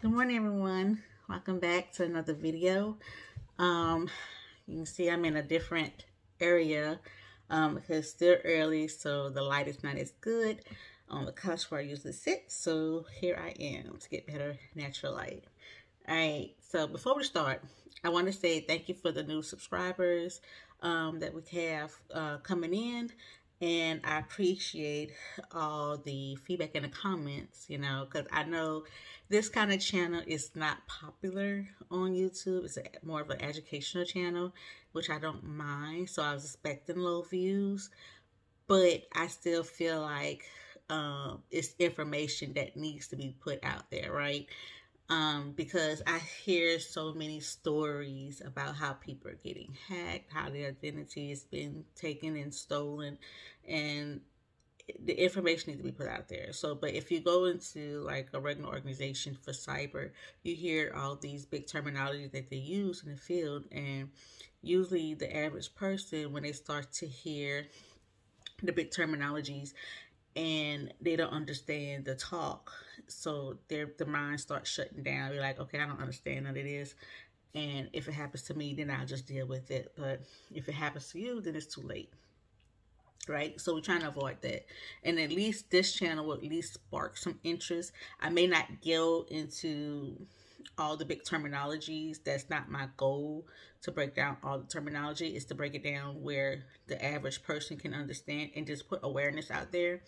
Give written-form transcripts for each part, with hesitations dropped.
Good morning, everyone. Welcome back to another video. Um, you can see I'm in a different area because it's still early, so the light is not as good on the couch where I usually sit. So here I am to get better natural light. All right, so before we start, I want to say thank you for the new subscribers that we have coming in. And I appreciate all the feedback in the comments, because I know this kind of channel is not popular on YouTube. It's more of an educational channel, which I don't mind. So I was expecting low views, but I still feel like it's information that needs to be put out there, right? Because I hear so many stories about how people are getting hacked, how their identity has been taken and stolen, and the information needs to be put out there. So, but if you go into like a regular organization for cyber, you hear all these big terminology that they use in the field, and usually the average person, when they start to hear the big terminologies and they don't understand the talk, so the mind starts shutting down. You're like, okay, I don't understand what it is, and if it happens to me, then I'll just deal with it. But if it happens to you, then it's too late, right? So we're trying to avoid that, and at least this channel will at least spark some interest. I may not go into all the big terminologies. That's not my goal, to break down all the terminology. Is to break it down where the average person can understand and just put awareness out there.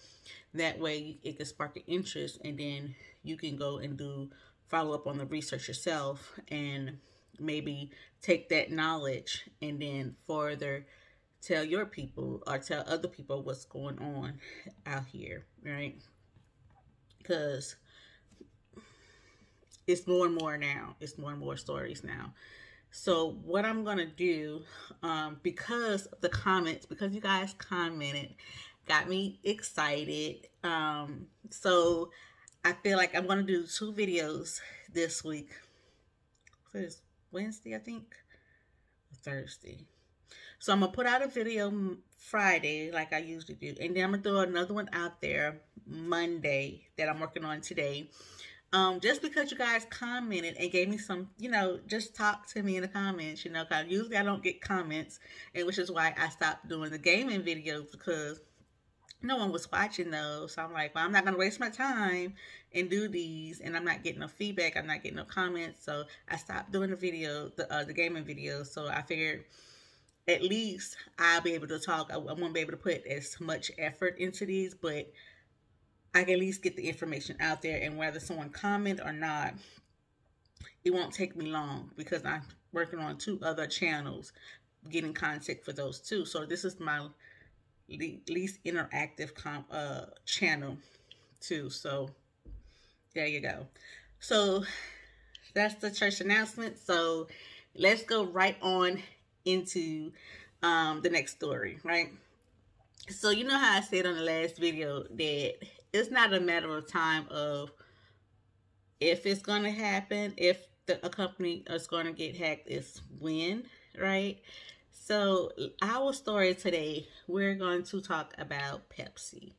That way it can spark an interest, and then you can go and do follow up on the research yourself, and maybe take that knowledge and then further tell your people or tell other people what's going on out here, right? Because it's more and more now. It's more and more stories now. So what I'm going to do, because of the comments, because you guys commented, got me excited. So I feel like I'm going to do 2 videos this week. So it's Wednesday, I think, Thursday. So I'm going to put out a video Friday like I usually do. And then I'm going to throw another one out there Monday that I'm working on today. Just because you guys commented and gave me some, just talk to me in the comments, because usually I don't get comments, and which is why I stopped doing the gaming videos, because no one was watching those. So I'm like, well, I'm not going to waste my time and do these, and I'm not getting no feedback. I'm not getting no comments. So I stopped doing the gaming videos. So I figured at least I'll be able to talk. I won't be able to put as much effort into these, but I can at least get the information out there, and whether someone comment or not, it won't take me long, because I'm working on 2 other channels, getting content for those 2. So this is my least interactive channel too. So there you go. So that's the church announcement. So let's go right on into the next story, right? So you know how I said on the last video that it's not a matter of time of if it's going to happen, if a company is going to get hacked, it's when, right? So our story today, we're going to talk about Pepsi.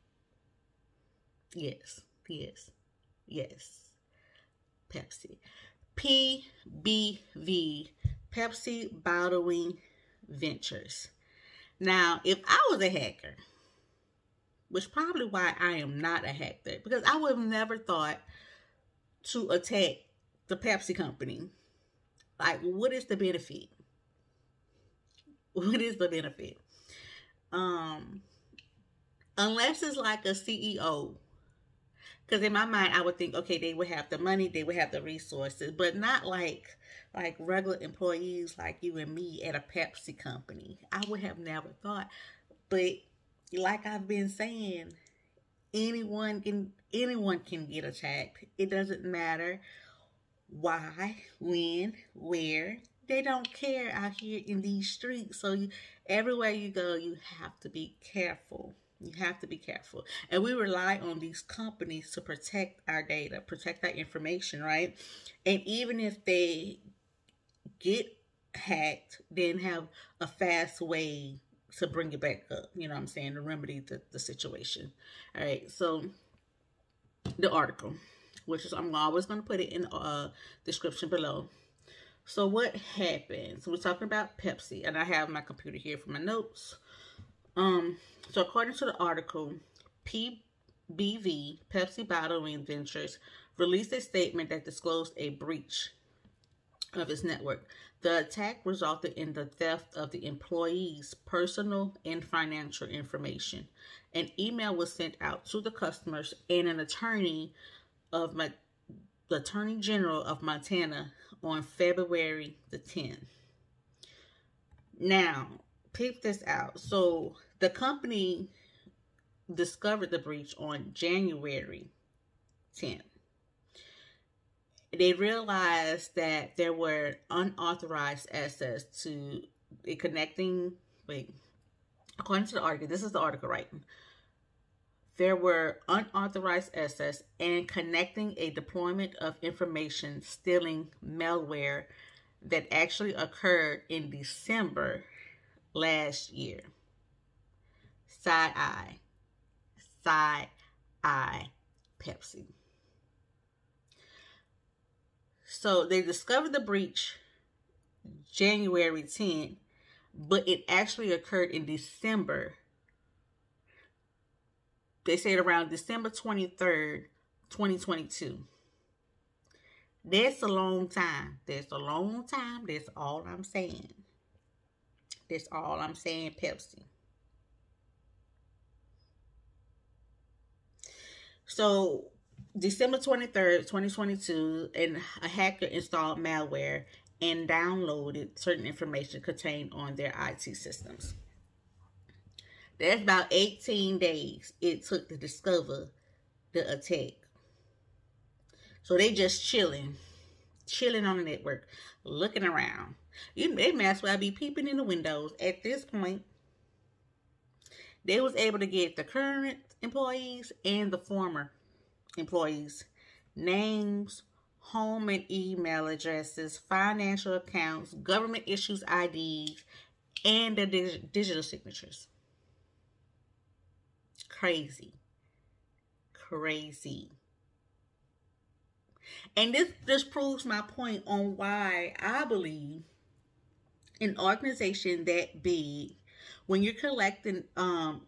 Yes, yes, yes. Pepsi. PBV, Pepsi Bottling Ventures. Now, if I was a hacker, which probably why I am not a hacker, because I would have never thought to attack the Pepsi company. Like, what is the benefit? What is the benefit? Unless it's like a CEO. Because in my mind, I would think, okay, they would have the money, they would have the resources, but not like regular employees like you and me at a Pepsi company. I would have never thought. But like I've been saying, anyone can get attacked. It doesn't matter why, when, where. They don't care out here in these streets. So everywhere you go, you have to be careful. You have to be careful. And we rely on these companies to protect our data, protect our information, right? And even if they get hacked, then have a fast way to bring it back up, you know what I'm saying, to remedy the situation. All right, so the article. which is I'm always going to put it in the description below. So what happened? So we're talking about Pepsi, and I have my computer here for my notes. So according to the article, PBV, Pepsi Bottling Ventures, released a statement that disclosed a breach of its network. The attack resulted in the theft of the employees' personal and financial information. An email was sent out to the customers, and an attorney of the Attorney General of Montana on February the 10th. Now, peep this out. So the company discovered the breach on January 10th. They realized that there were unauthorized access to a connecting, according to the article, this is the article, right? There were unauthorized access and connecting a deployment of information stealing malware that actually occurred in December last year. Side eye, Pepsi. So they discovered the breach January 10th, but it actually occurred in December. They said around December 23rd, 2022. That's a long time. That's a long time. That's all I'm saying. That's all I'm saying, Pepsi. So, December 23rd, 2022, and a hacker installed malware and downloaded certain information contained on their IT systems. That's about 18 days it took to discover the attack. So they just chilling on the network, looking around. They may as well be peeping in the windows. At this point, they was able to get the current employees and the former employees' names, home and email addresses, financial accounts, government issues IDs, and the digital signatures. Crazy. And this just proves my point on why I believe an organization that big, when you're collecting all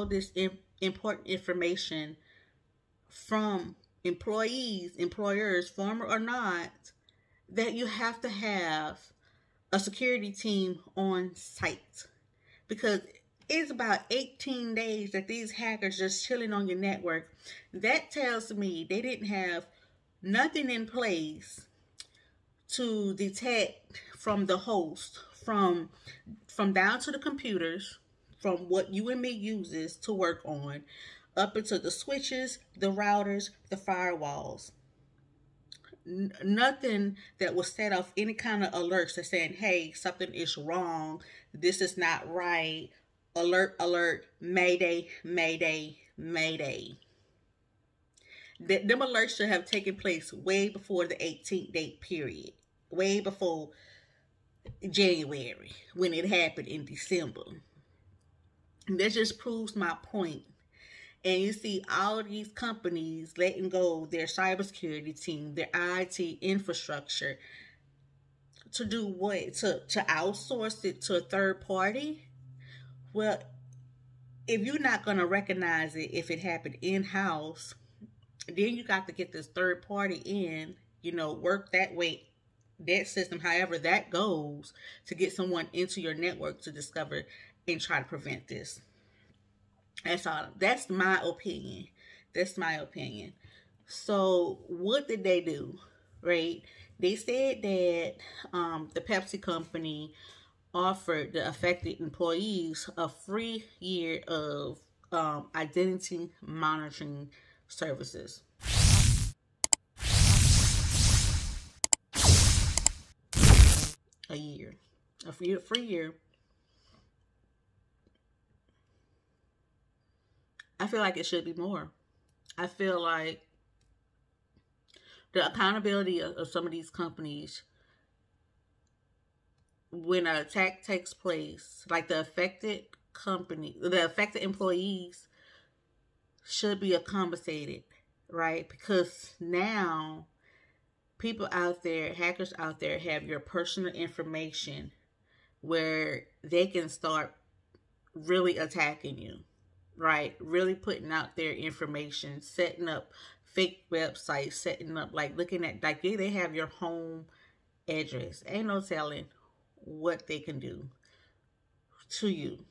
this important information from employees, employers, former or not, that you have to have a security team on site, because it's about 18 days that these hackers just chilling on your network. That tells me they didn't have nothing in place to detect from the host, from down to the computers, from what you and me uses to work on, up into the switches, the routers, the firewalls. Nothing that will set off any kind of alerts that saying, hey, something is wrong, this is not right, alert, alert, mayday, mayday, mayday. Them alerts should have taken place way before the 18th date period, way before January, when it happened in December. And that just proves my point. And you see all these companies letting go their cybersecurity team, their IT infrastructure, to do what? To outsource it to a third party? Well, if you're not going to recognize it if it happened in-house, then you got to get this third party in, work that way, that system, however that goes, to get someone into your network to discover and try to prevent this. That's all. That's my opinion. So what did they do? Right? They said that the Pepsi company offered the affected employees a free year of identity monitoring services. A free year. I feel like it should be more. I feel like the accountability of some of these companies, when an attack takes place, like the affected employees should be compensated right? Because now people out there, hackers out there, have your personal information where they can start really attacking you, right? Really putting out their information, setting up fake websites, setting up, like, looking at, like, they have your home address. Ain't no telling what they can do to you.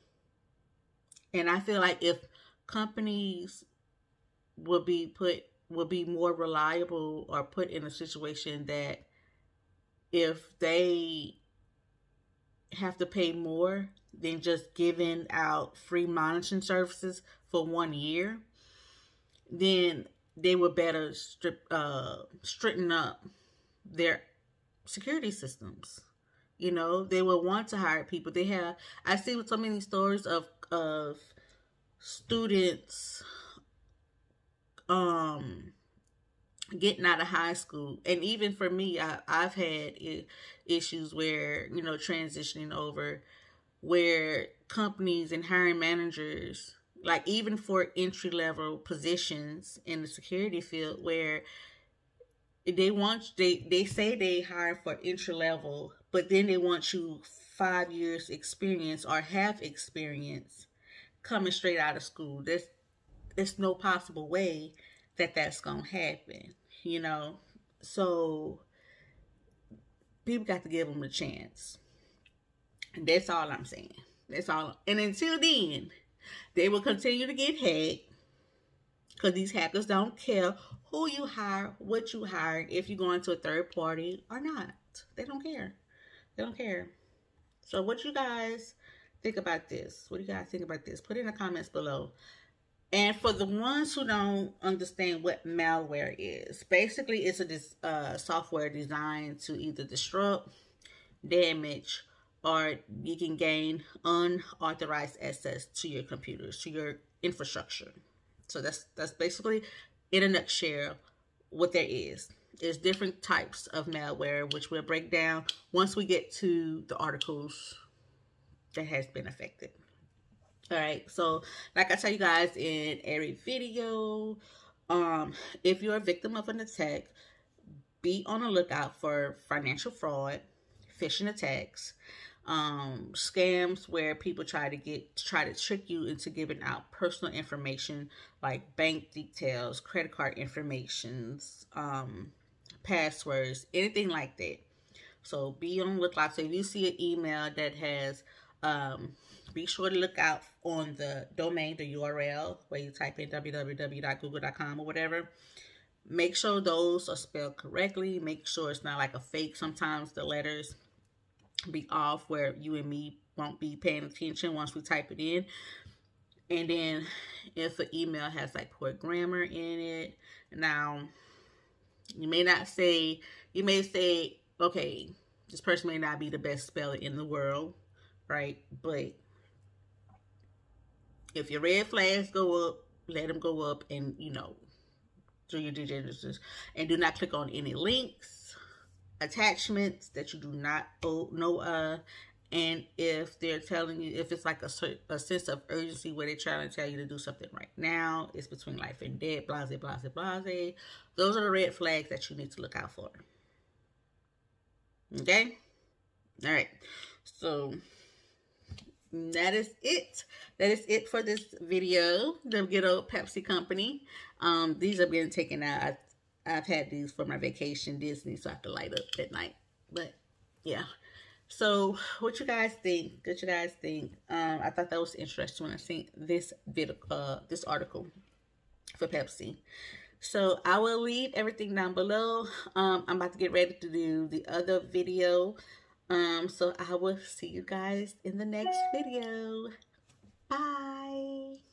And I feel like if companies would be more reliable, or put in a situation that if they have to pay more than just giving out free monitoring services for 1 year, then they would better straighten up their security systems. You know, they would want to hire people. I see so many stories of students getting out of high school, and even for me, I've had issues where, you know, transitioning over, where companies and hiring managers, like, even for entry level positions in the security field, where they say they hire for entry level, but then they want you 5 years experience or have experience coming straight out of school. There's no possible way that that's gonna happen, you know. So people got to give them a chance. And that's all I'm saying. That's all. And until then, they will continue to get hacked, because these hackers don't care who you hire, what you hire, if you're going to a third party or not. They don't care. They don't care. So what you guys think about this? What do you guys think about this? Put it in the comments below. And for the ones who don't understand what malware is, basically it's a software designed to either disrupt, damage, or you can gain unauthorized access to your computers, to your infrastructure. So that's basically, in a nutshell, what there is. There's different types of malware, which we'll break down once we get to the articles that has been affected. All right, so like I tell you guys in every video, if you're a victim of an attack, be on the lookout for financial fraud, phishing attacks, scams where people try to trick you into giving out personal information like bank details, credit card informations, passwords, anything like that. So be on the lookout. So if you see an email that has, be sure to look out on the domain, the URL, where you type in www.google.com or whatever. Make sure those are spelled correctly. Make sure it's not like a fake. Sometimes the letters be off where you and me won't be paying attention once we type it in. And then if an email has like poor grammar in it, now you may say, okay, this person may not be the best speller in the world, right? But if your red flags go up, let them go up, and, you know, do your due diligence. And do not click on any links, attachments that you do not know of. And if they're telling you, if it's like a sense of urgency where they're trying to tell you to do something right now, it's between life and death, blase, blase, blase. Those are the red flags that you need to look out for. Okay? All right. So that is it. That is it for this video. The good old Pepsi company. These are being taken out. I've had these for my vacation Disney, so I have to light up at night. But yeah. So what you guys think? What you guys think? I thought that was interesting when I seen this video, this article for Pepsi. So I will leave everything down below. I'm about to get ready to do the other video. So I will see you guys in the next video. Bye.